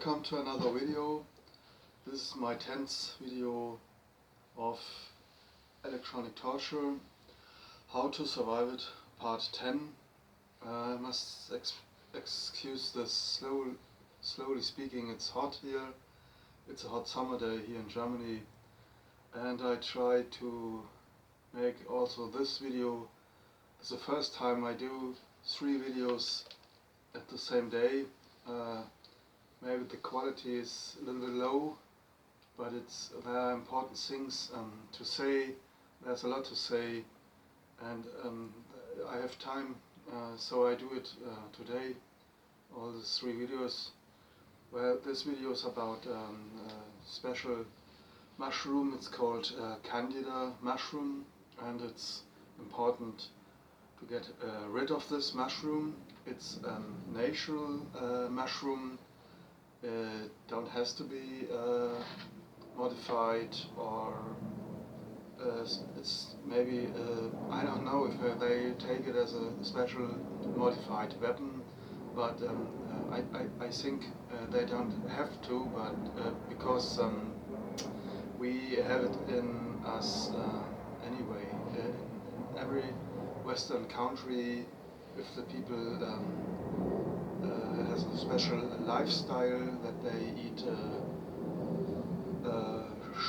welcome to another video. This is my 10th video of electronic torture, how to survive it, part 10. I must excuse this slowly speaking. It's hot here, it's a hot summer day here in Germany, and I try to make also this video. It's the first time I do 3 videos at the same day. Maybe the quality is a little bit low, but there are important things to say. There's a lot to say, and I have time, so I do it today. All the 3 videos. Well, this video is about a special mushroom. It's called candida-mushroom, and it's important to get rid of this mushroom. It's a natural mushroom. Don't has to be modified, or it's maybe I don't know if they take it as a special modified weapon, but I think they don't have to, but because we have it in us anyway. In every Western country, if the people has a special lifestyle, that they eat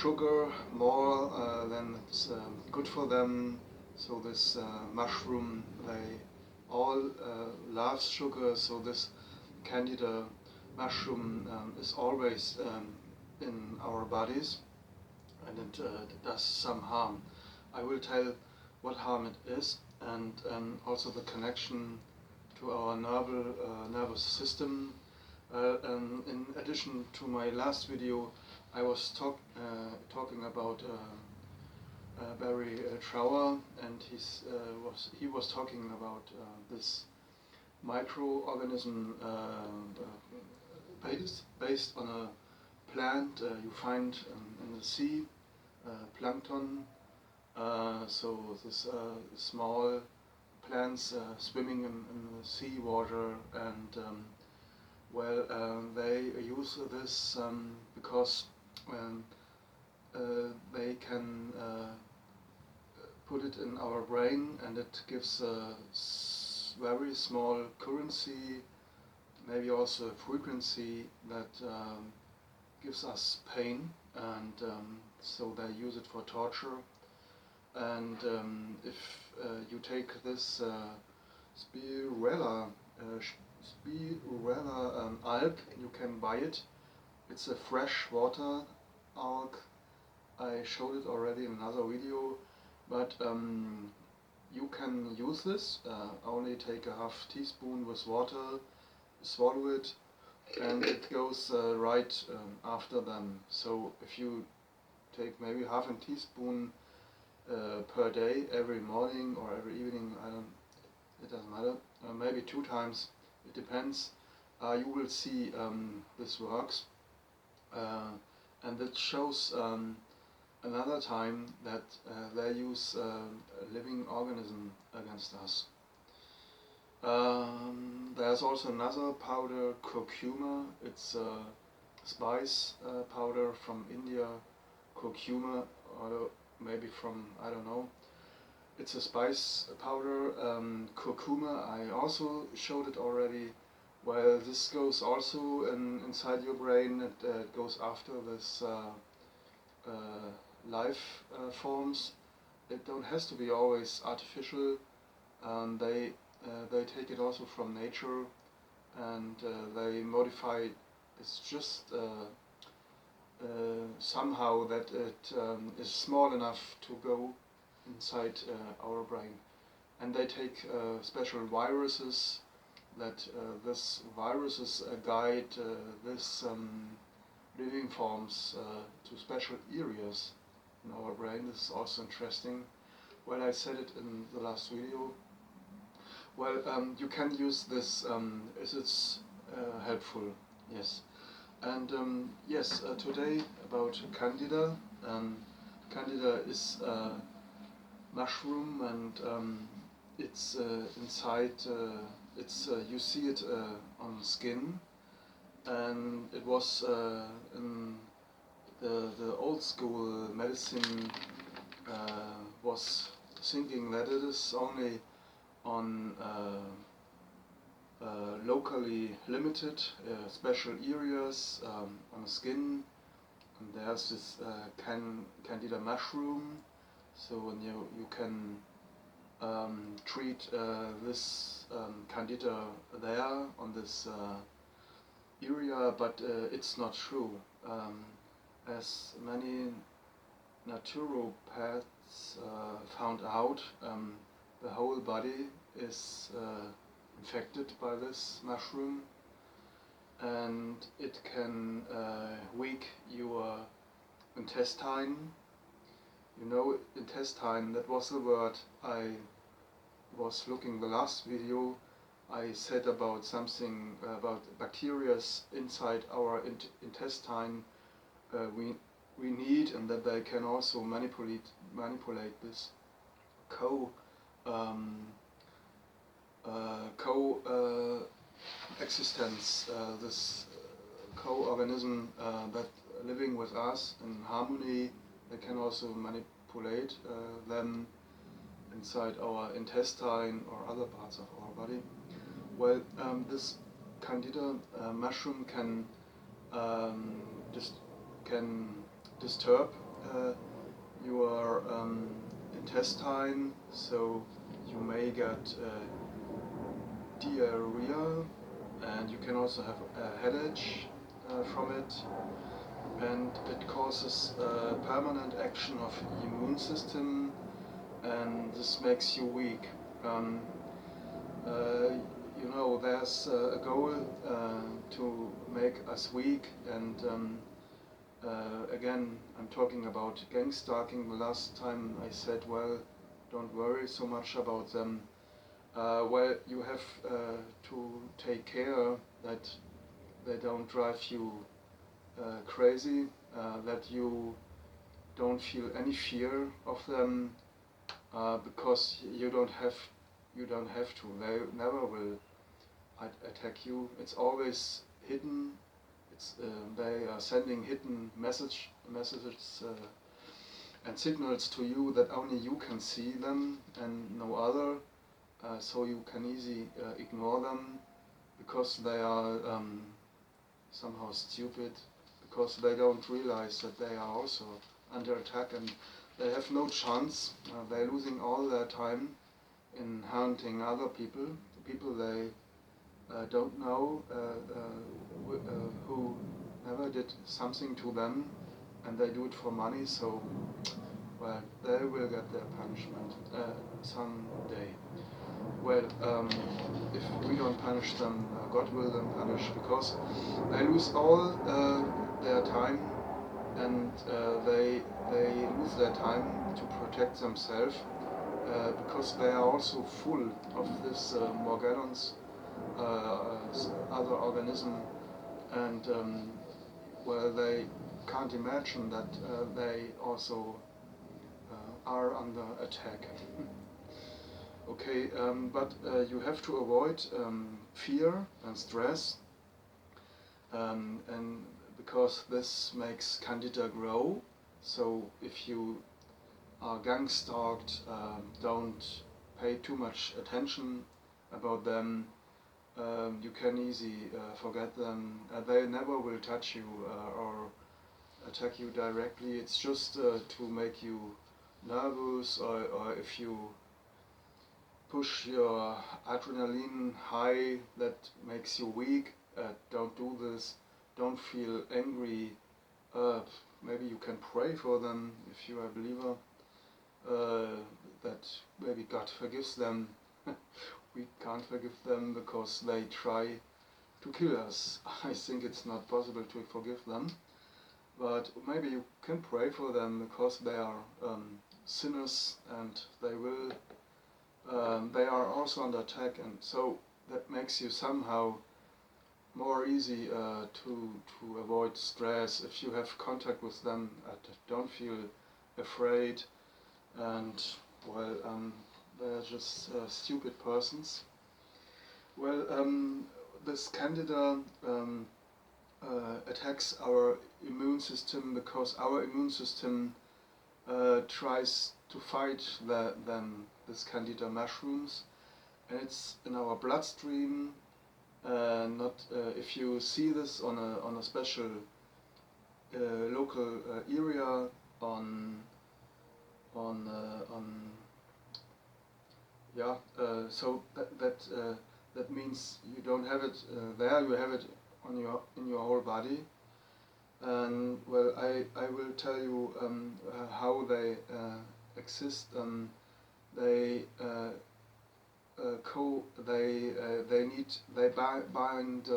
sugar more than it's good for them. So this mushroom, they all love sugar, so this candida mushroom is always in our bodies, and it does some harm. I will tell what harm it is, and also the connection to our nervous system. In addition to my last video, I was talking about Barry Trower, and he was talking about this microorganism based on a plant you find in the sea, plankton. So this small plants swimming in the sea water, and they use this because they can put it in our brain, and it gives a very small currency, maybe also a frequency that gives us pain, and so they use it for torture. And if you take this spirella alg, you can buy it. It's a fresh water alg. I showed it already in another video, but you can use this. Only take a half teaspoon with water, swallow it, and it goes right after them. So if you take maybe half a teaspoon per day, every morning or every evening, it doesn't matter, maybe 2 times, it depends, you will see this works, and it shows another time that they use a living organism against us. There's also another powder, curcuma. It's a spice powder from India, curcuma, or maybe from, I don't know. It's a spice powder. Curcuma, I also showed it already. Well, this goes also inside your brain. It goes after this life forms. It don't has to be always artificial. They take it also from nature, and they modify it. It's just somehow that it is small enough to go inside our brain, and they take special viruses, that this viruses guide this living forms to special areas in our brain. This is also interesting. Well, I said it in the last video. Well, you can use this. Is it helpful? Yes. And yes, today about candida. Candida is a mushroom, and it's inside. You see it on skin. and it was in the old school medicine was thinking that it is only on locally limited special areas on the skin, and there's this candida-mushroom, so when you can treat this candida there on this area, but it's not true. As many naturopaths found out, the whole body is infected by this mushroom, and it can weak your intestine. You know, intestine, that was the word I was looking the last video. I said about something about bacteria inside our intestine we need, and that they can also manipulate this co existence, this co-organism that living with us in harmony. They can also manipulate them inside our intestine or other parts of our body. Well, this candida mushroom can disturb your intestine, so you may get diarrhea, and you can also have a headache from it, and it causes permanent action of immune system, and this makes you weak. You know, there's a goal to make us weak, and again, I'm talking about gang stalking. The last time I said, well, don't worry so much about them. Well, you have to take care that they don't drive you crazy, that you don't feel any fear of them, because you don't have to. They never will attack you. It's always hidden. They are sending hidden messages and signals to you that only you can see them and no other. So you can easily ignore them, because they are somehow stupid, because they don't realize that they are also under attack, and they have no chance. They're losing all their time in hunting other people they don't know, who never did something to them, and they do it for money. So, well, they will get their punishment someday. Well, if we don't punish them, God will then punish, because they lose all their time, and they lose their time to protect themselves, because they are also full of this Morgellons, other organism, and well, they can't imagine that they also are under attack. Okay, but you have to avoid fear and stress, and because this makes candida grow. So if you are gang stalked, don't pay too much attention about them. You can easily forget them. They never will touch you or attack you directly. It's just to make you nervous, or if you push your adrenaline high, that makes you weak. Don't do this. Don't feel angry. Maybe you can pray for them if you are a believer, that maybe God forgives them. We can't forgive them because they try to kill us. I think it's not possible to forgive them, but maybe you can pray for them, because they are sinners, and they are also under attack, and so that makes you somehow more easy to avoid stress. If you have contact with them, don't feel afraid, and well, they're just stupid persons. Well, this candida attacks our immune system, because our immune system tries to fight this candida mushrooms, and it's in our bloodstream. Not if you see this on a special local area on yeah, so that means you don't have it there, you have it on in your whole body. And well, I will tell you how they exist. They bind,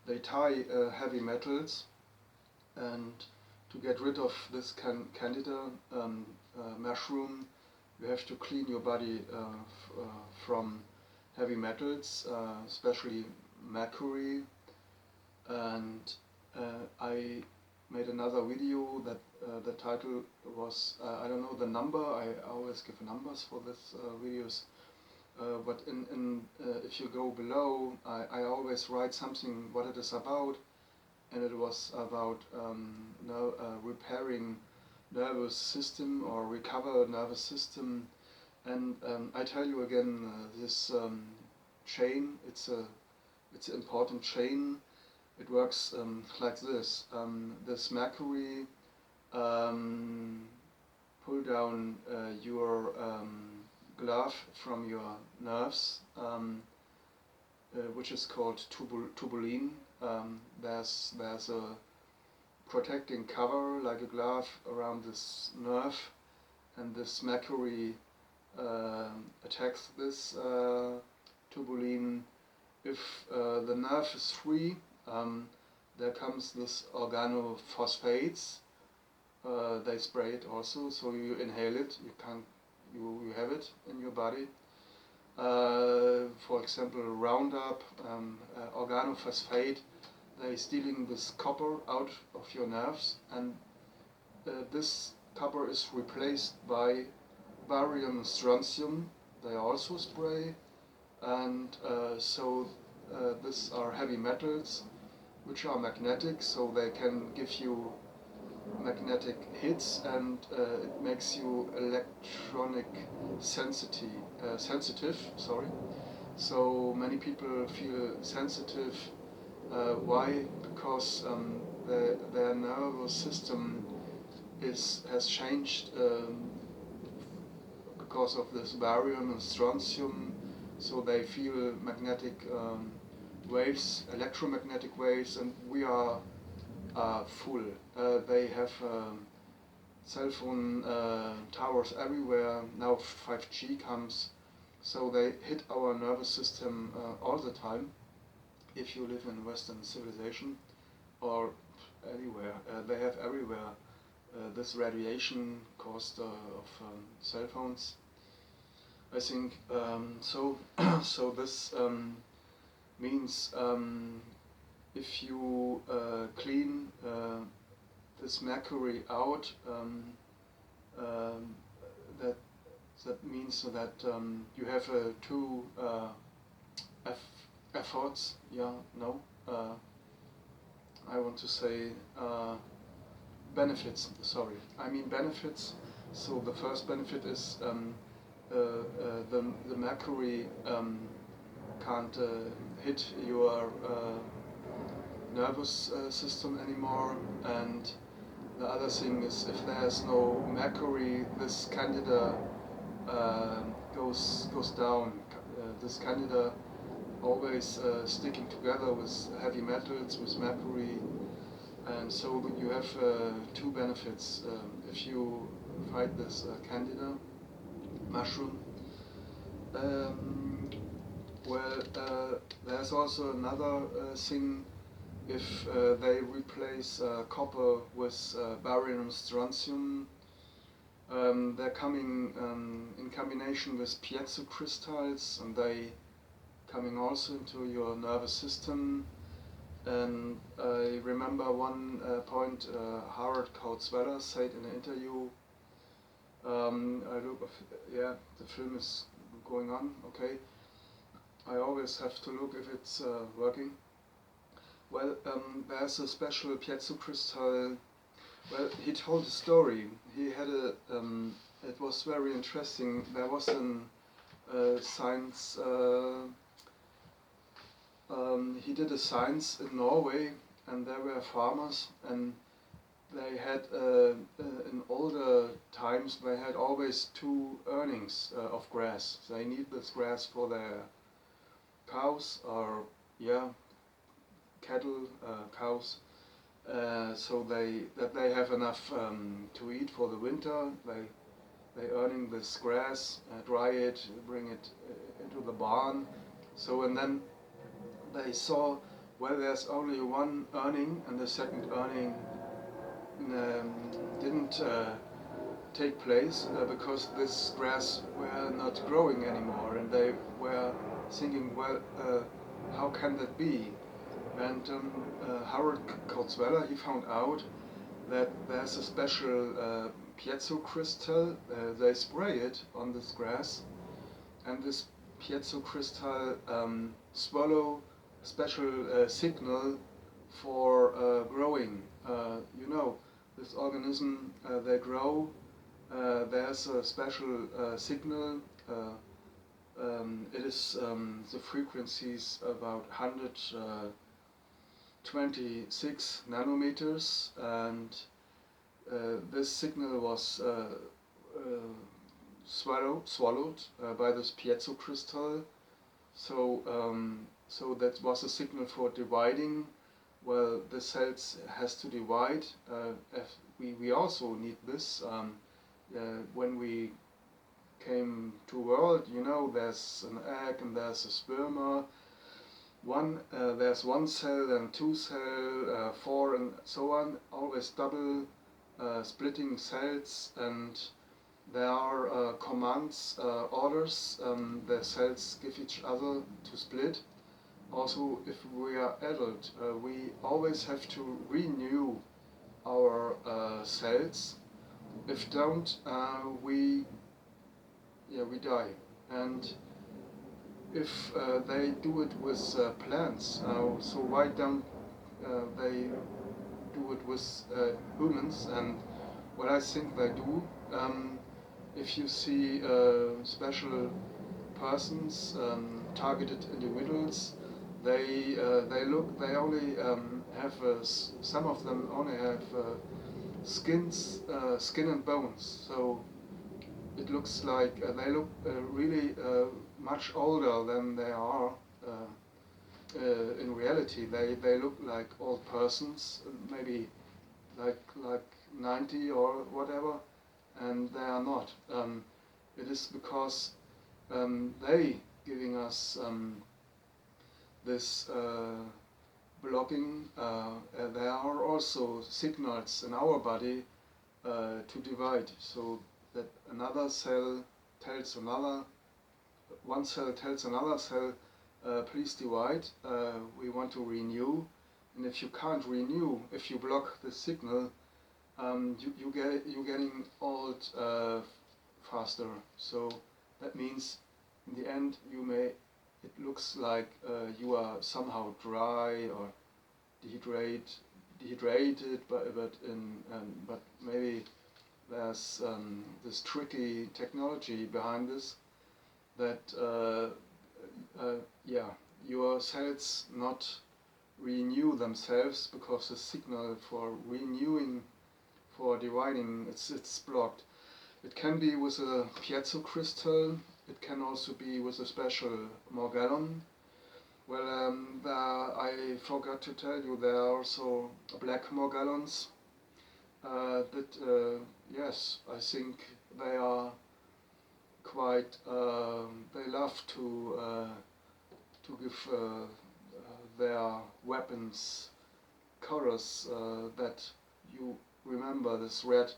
they tie heavy metals, and to get rid of this candida mushroom, you have to clean your body from heavy metals, especially mercury. And I made another video that the title was, I don't know the number, I always give numbers for this videos, but if you go below, I always write something what it is about, and it was about repairing nervous system or recover nervous system. And I tell you again, this chain, it's an important chain. It works like this. This mercury pull down your glove from your nerves, which is called tubulin. There's a protecting cover like a glove around this nerve, and this mercury attacks this tubulin. If the nerve is free, there comes this organophosphates. They spray it also, so you inhale it. You have it in your body. For example, Roundup, organophosphate. They stealing this copper out of your nerves, and this copper is replaced by barium and strontium. They also spray, and so these are heavy metals which are magnetic, so they can give you magnetic hits, and it makes you electronic sensitive. Sorry. So many people feel sensitive. Why? Because their nervous system has changed because of this barium and strontium, so they feel magnetic waves, electromagnetic waves, and we are full. They have cell phone towers everywhere. Now 5G comes, so they hit our nervous system all the time. If you live in Western civilization or anywhere, they have everywhere this radiation caused of cell phones. I think so. So this means if you clean this mercury out, that means that you have two efforts. Yeah, no. I want to say benefits. Sorry, I mean benefits. So the first benefit is the mercury can't hit your nervous system anymore, and the other thing is, if there's no mercury, this candida goes down. This candida always sticking together with heavy metals, with mercury, and so you have two benefits if you fight this candida mushroom. There's also another thing. If they replace copper with barium strontium, they're coming in combination with piezo crystals, and they coming also into your nervous system. And I remember one point Howard Kautzweller said in an interview. Yeah, the film is going on. Okay, I always have to look if it's working. Well, there's a special piezo crystal. Well, he told a story. He had a. It was very interesting. There was an science. He did a science in Norway, and there were farmers, and they had in older times they had always two earnings of grass. They need this grass for their cows or yeah cattle, cows. So they have enough to eat for the winter. They earning this grass, dry it, bring it into the barn. So and then they saw, well, there's only one earning, and the second earning didn't take place because this grass were not growing anymore, and they were thinking, well, how can that be? And Harold Kurzweller, he found out that there's a special piezo crystal. They spray it on this grass, and this piezo crystal swallow special signal for growing. You know, this organism they grow. There's a special signal. It is the frequencies about 126 nanometers, and this signal was swallowed by this piezo crystal. So that was a signal for dividing. Well, the cells has to divide. We also need this when we came to world. You know, there's an egg and there's a sperma. There's one cell, then two cell, four, and so on. Always double splitting cells, and there are commands, orders. The cells give each other to split. Also, if we are adult, we always have to renew our cells. If don't, we die. And if they do it with plants, so why don't they do it with humans? And what I think they do, if you see special persons, targeted individuals, they only have some of them only have skin and bones. So it looks like they look really much older than they are in reality. They look like old persons, maybe like 90 or whatever, and they are not. It is because they giving us this blocking. There are also signals in our body to divide, so that another cell tells one cell tells another cell, please divide, we want to renew. And if you can't renew, if you block the signal, you're getting old faster. So that means in the end it looks like you are somehow dry or dehydrated, but maybe there's this tricky technology behind this, that your cells not renew themselves because the signal for renewing, for dividing, it's blocked. It can be with a piezo crystal. It can also be with a special morgellon. Well, I forgot to tell you, there are also black morgellons. Yes, I think they are quite. They love to give their weapons colors that you remember. This red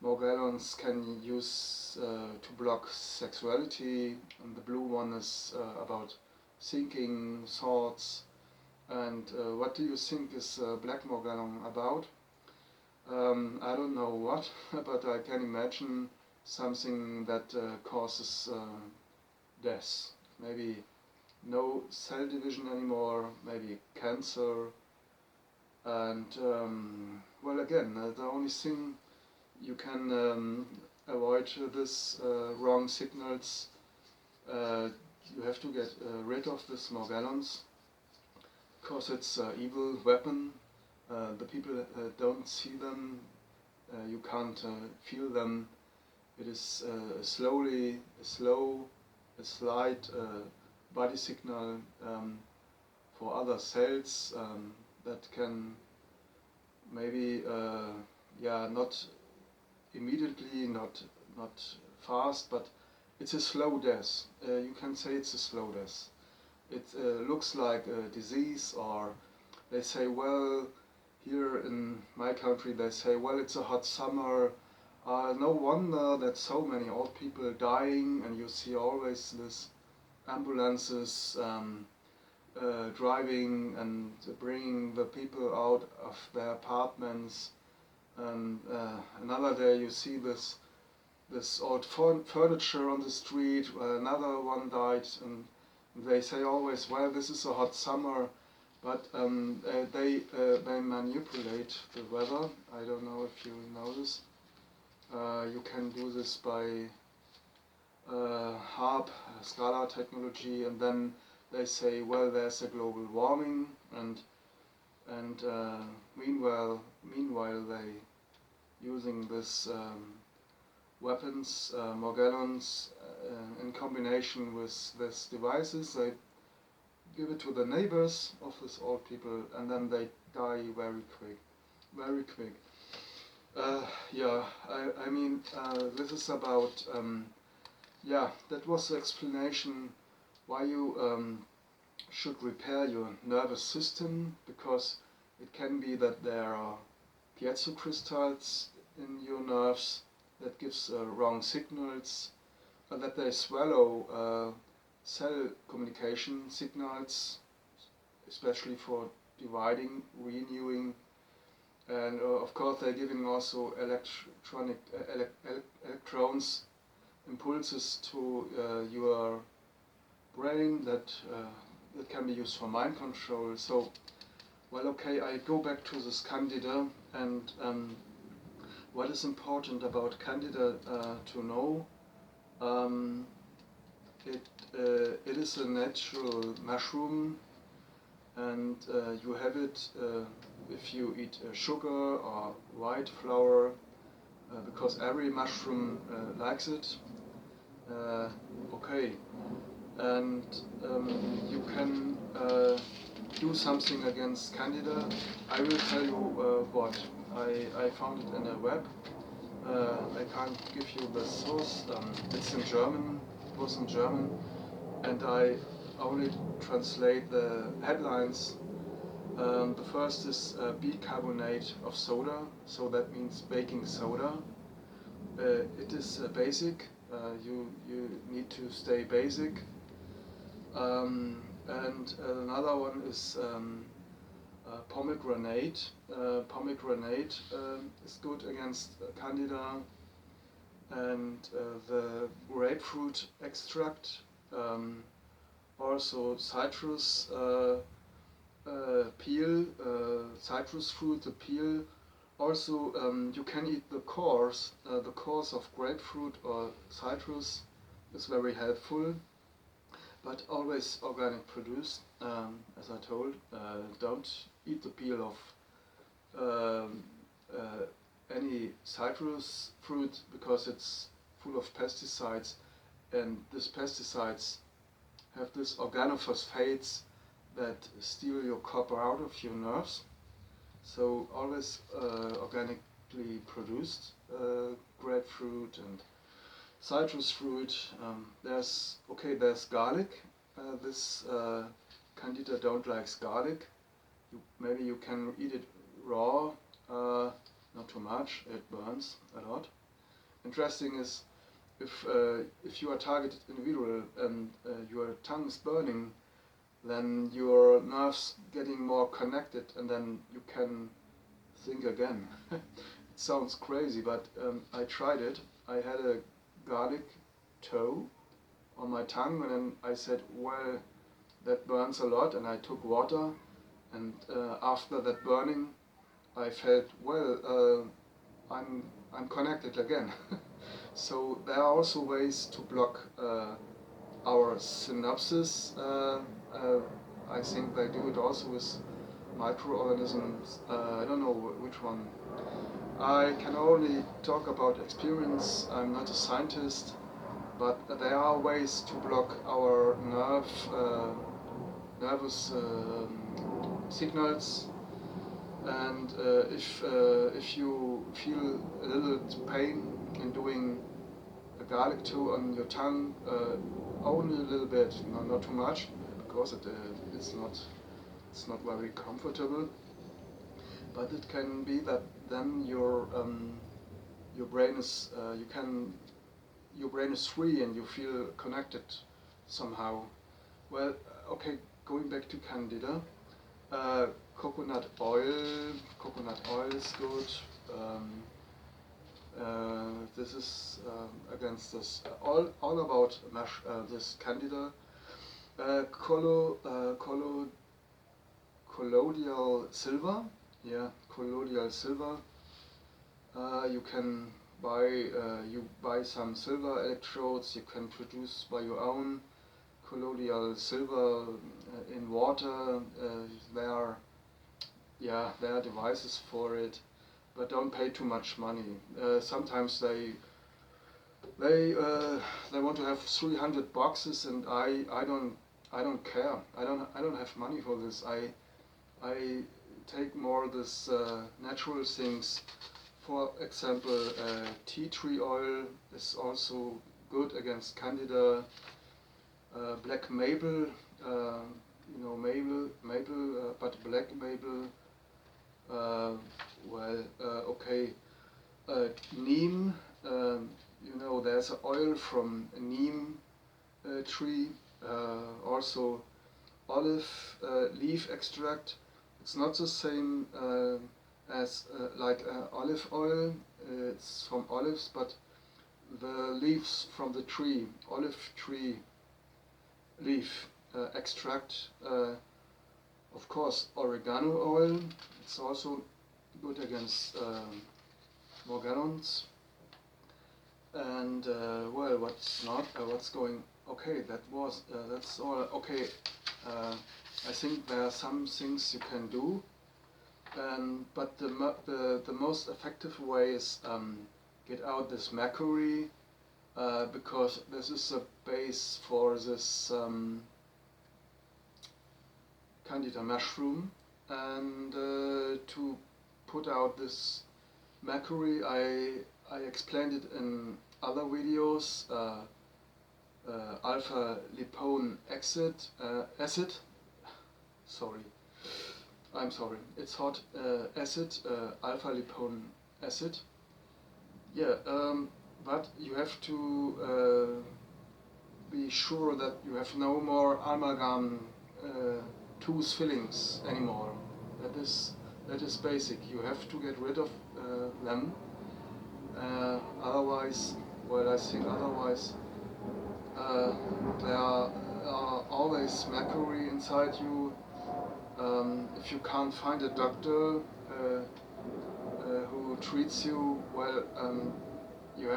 morgellons can use to block sexuality, and the blue one is about thinking, thoughts. And what do you think is black morgellon about? I don't know what, but I can imagine something that causes death. Maybe no cell division anymore, maybe cancer, And well, again, the only thing you can avoid this wrong signals, you have to get rid of the Morgellons, because it's an evil weapon. The people don't see them, you can't feel them. It is a slight body signal for other cells that can maybe, not immediately, not fast, but it's a slow death. You can say it's a slow death. It looks like a disease, or they say, well, here in my country they say, well, it's a hot summer. No wonder that so many old people dying, and you see always this ambulances driving and bringing the people out of their apartments. And another day you see this old furniture on the street. Another one died, and they say always, well, this is a hot summer. But they manipulate the weather. I don't know if you know this. You can do this by HARP, SCALA technology, and then they say, well, there's a global warming, and meanwhile they using this weapons, Morgellons, in combination with these devices. They give it to the neighbors of these old people, and then they die very quick, very quick. I mean, this is about, that was the explanation why you should repair your nervous system, because it can be that there are piezo crystals in your nerves that gives wrong signals, and that they swallow cell communication signals, especially for dividing, renewing, and of course they're giving also electrons, impulses to your brain that can be used for mind control. So, well, okay, I go back to this candida, and what is important about candida to know? It is a natural mushroom, and you have it if you eat sugar or white flour, because every mushroom likes it. Okay, and you can do something against candida. I will tell you what. I found it in a web. I can't give you the source. It's in German. It was in German, and I only translate the headlines. The first is bicarbonate of soda, so that means baking soda. It is basic. You need to stay basic. And another one is pomegranate. Pomegranate is good against candida, and the grapefruit extract, also citrus peel, citrus fruit, the peel. Also, you can eat the cores. The cores of grapefruit or citrus is very helpful, but always organic produced. As I told, don't eat the peel of any citrus fruit, because it's full of pesticides, and these pesticides have these organophosphates that steal your copper out of your nerves. So always organically produced grapefruit and citrus fruit. There's garlic. This candida don't like garlic. Maybe you can eat it raw, not too much. It burns a lot. Interesting is, if you are targeted individual and your tongue is burning, then your nerves getting more connected, and then you can think again. It sounds crazy, but I tried it. I had a garlic toe on my tongue, and then I said, well, that burns a lot, and I took water, And after that burning, I felt, well, I'm connected again. So there are also ways to block our synapses. I think they do it also with microorganisms. I don't know which one. I can only talk about experience. I'm not a scientist, but there are ways to block our nervous signals. And if you feel a little pain in doing a garlic toe on your tongue, only a little bit, not too much, because it's not very comfortable. But it can be that then your brain is your brain is free and you feel connected somehow. Well, okay, going back to candida. Coconut oil is good. This is against this. All about this candida. Colloidal silver. Yeah, colloidal silver. You can buy some silver electrodes. You can produce by your own colloidal silver in water. There are devices for it, but don't pay too much money. Sometimes they want to have 300 boxes, and I don't care. I don't have money for this. I take more this natural things. For example, tea tree oil is also good against candida. Black maple, maple, but black maple. Okay. Neem. There's oil from a neem tree. Also, olive leaf extract. It's not the same as like olive oil. It's from olives, but the leaves from the tree, olive tree leaf extract. Of course, oregano oil. It's also good against morgellons. And what's going? Okay, that's all. Okay, I think there are some things you can do, but the most effective way is get out this mercury, because this is a base for this candida-mushroom, and to put out this mercury, I explained it in other videos. Alpha lipone acid. Sorry, I'm sorry. It's hot. Acid, alpha lipone acid. Yeah, but you have to be sure that you have no more amalgam tooth fillings anymore. That is basic. You have to get rid of them. Otherwise, there are always mercury inside you. If you can't find a doctor who treats you well, you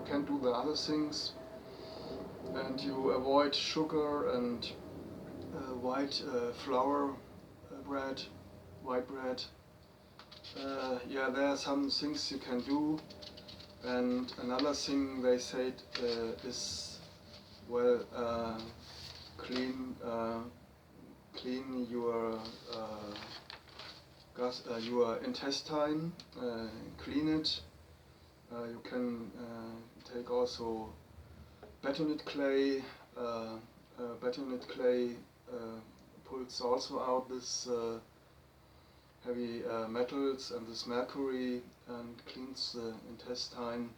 can do the other things, and you avoid sugar and white bread. There are some things you can do, and another thing they said is, clean your your intestine, clean it. You can take also bentonite clay. Bentonite clay pulls also out this heavy metals and this mercury and cleans the intestine.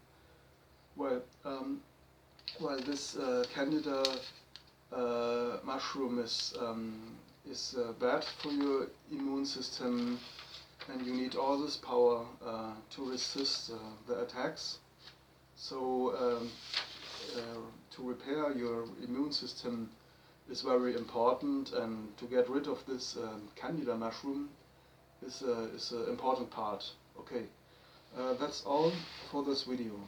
This candida mushroom is bad for your immune system, and you need all this power to resist the attacks. So to repair your immune system, is very important, and to get rid of this candida mushroom is an important part. Okay, that's all for this video.